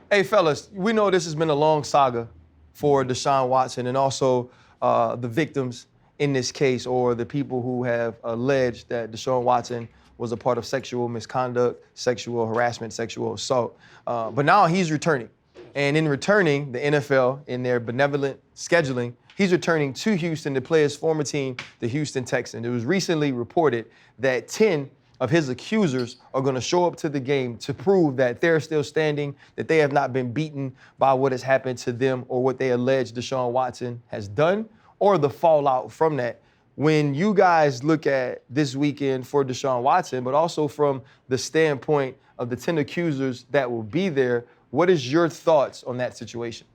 Hey, fellas, we know this has been a long saga for DeShaun Watson and also the victims in this case, or the people who have alleged that DeShaun Watson was a part of sexual misconduct, sexual harassment, sexual assault. But now he's returning. And in returning, the NFL, in their benevolent scheduling, he's returning to Houston to play his former team, the Houston Texans. It was recently reported that 10 of his accusers are going to show up to the game to prove that they're still standing, that they have not been beaten by what has happened to them or what they allege DeShaun Watson has done, or the fallout from that. When you guys look at this weekend for DeShaun Watson, but also from the standpoint of the 10 accusers that will be there, what is your thoughts on that situation?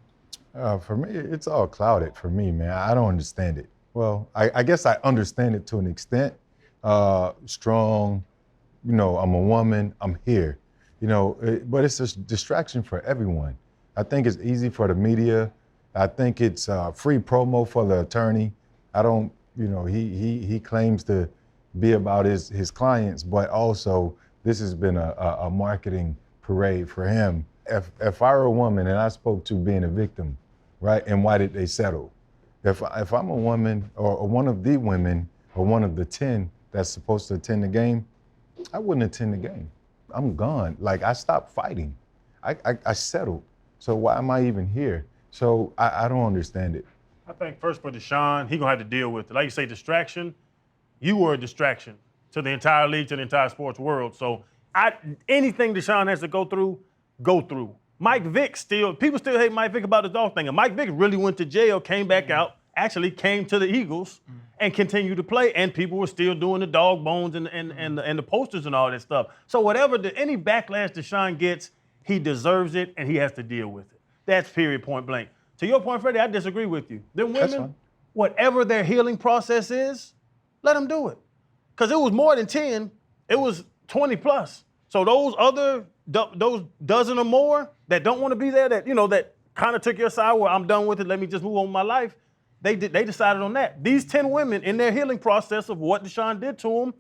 For me, it's all clouded for me, man. I don't understand it. Well, I guess I understand it to an extent. Strong, I'm a woman, I'm here. But it's a distraction for everyone. I think it's easy for the media. I think it's free promo for the attorney. He claims to be about his clients, but also this has been a marketing parade for him. If I were a woman and I spoke to being a victim, right, and why did they settle? If I'm a woman or one of the women or one of the 10 that's supposed to attend the game, I wouldn't attend the game. I'm gone. Like, I stopped fighting. I settled. So why am I even here? So I don't understand it. I think first for DeShaun, he's going to have to deal with it. Like you say, distraction. You were a distraction to the entire league, to the entire sports world. So anything DeShaun has to go through, go through. Mike Vick people still hate Mike Vick about the dog thing. And Mike Vick really went to jail, came back out, actually came to the Eagles and continued to play. And people were still doing the dog bones and the posters and all that stuff. So any backlash DeShaun gets, he deserves it and he has to deal with it. That's period, point blank. To your point, Freddie, I disagree with you. Them women, whatever their healing process is, let them do it. Because it was more than 10, it was 20 plus. So those dozen or more that don't want to be there, that kind of took your side where I'm done with it, let me just move on with my life, they decided on that. These 10 women, in their healing process of what DeShaun did to them,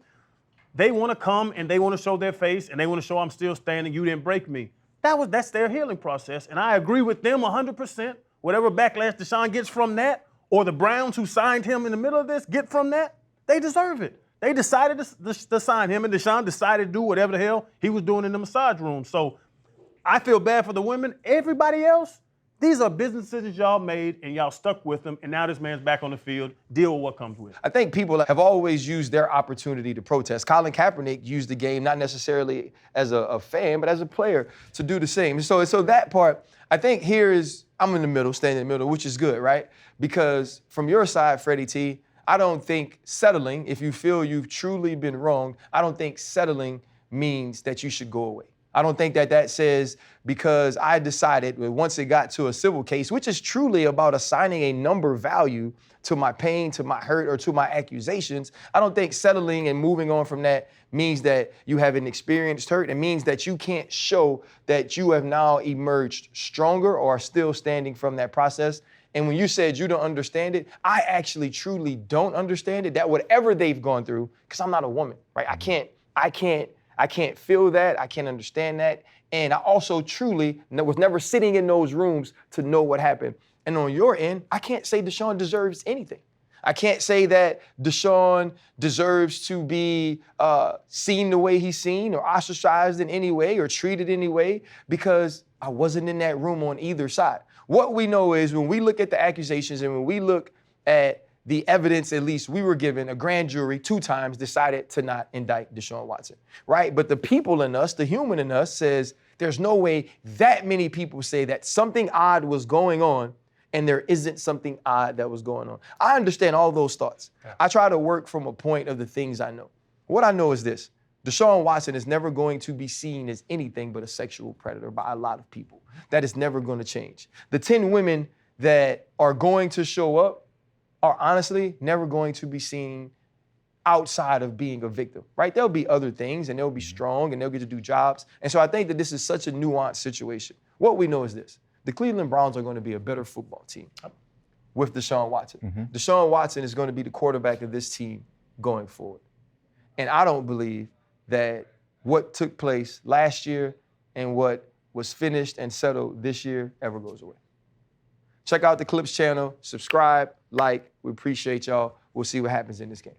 they want to come and they want to show their face and they want to show I'm still standing, you didn't break me. That's their healing process, and I agree with them 100%. Whatever backlash DeShaun gets from that, or the Browns who signed him in the middle of this get from that, they deserve it. They decided to sign him, and DeShaun decided to do whatever the hell he was doing in the massage room. So I feel bad for the women. Everybody else, these are business decisions y'all made, and y'all stuck with them, and now this man's back on the field. Deal with what comes with it. I think people have always used their opportunity to protest. Colin Kaepernick used the game not necessarily as a fan, but as a player to do the same. So that part, I think I'm in the middle, staying in the middle, which is good, right? Because from your side, Freddie T, I don't think settling, if you feel you've truly been wronged, I don't think settling means that you should go away. I don't think that says because I decided once it got to a civil case, which is truly about assigning a number value to my pain, to my hurt, or to my accusations, I don't think settling and moving on from that means that you haven't experienced hurt. It means that you can't show that you have now emerged stronger or are still standing from that process. And when you said you don't understand it, I actually truly don't understand it, that whatever they've gone through, because I'm not a woman, right? I can't feel that. I can't understand that. And I also truly was never sitting in those rooms to know what happened. And on your end, I can't say DeShaun deserves anything. I can't say that DeShaun deserves to be seen the way he's seen or ostracized in any way or treated any way because I wasn't in that room on either side. What we know is when we look at the accusations and when we look at the evidence, at least we were given, a grand jury 2 times decided to not indict DeShaun Watson, right? But the people in us, the human in us says there's no way that many people say that something odd was going on and there isn't something odd that was going on. I understand all those thoughts. Yeah. I try to work from a point of the things I know. What I know is this: DeShaun Watson is never going to be seen as anything but a sexual predator by a lot of people. That is never going to change. The 10 women that are going to show up are honestly never going to be seen outside of being a victim, right? There'll be other things and they'll be strong and they'll get to do jobs. And so I think that this is such a nuanced situation. What we know is this: the Cleveland Browns are going to be a better football team with DeShaun Watson. Mm-hmm. DeShaun Watson is going to be the quarterback of this team going forward. And I don't believe that what took place last year and what was finished and settled this year ever goes away. Check out the Clips channel, subscribe, like. We appreciate y'all. We'll see what happens in this game.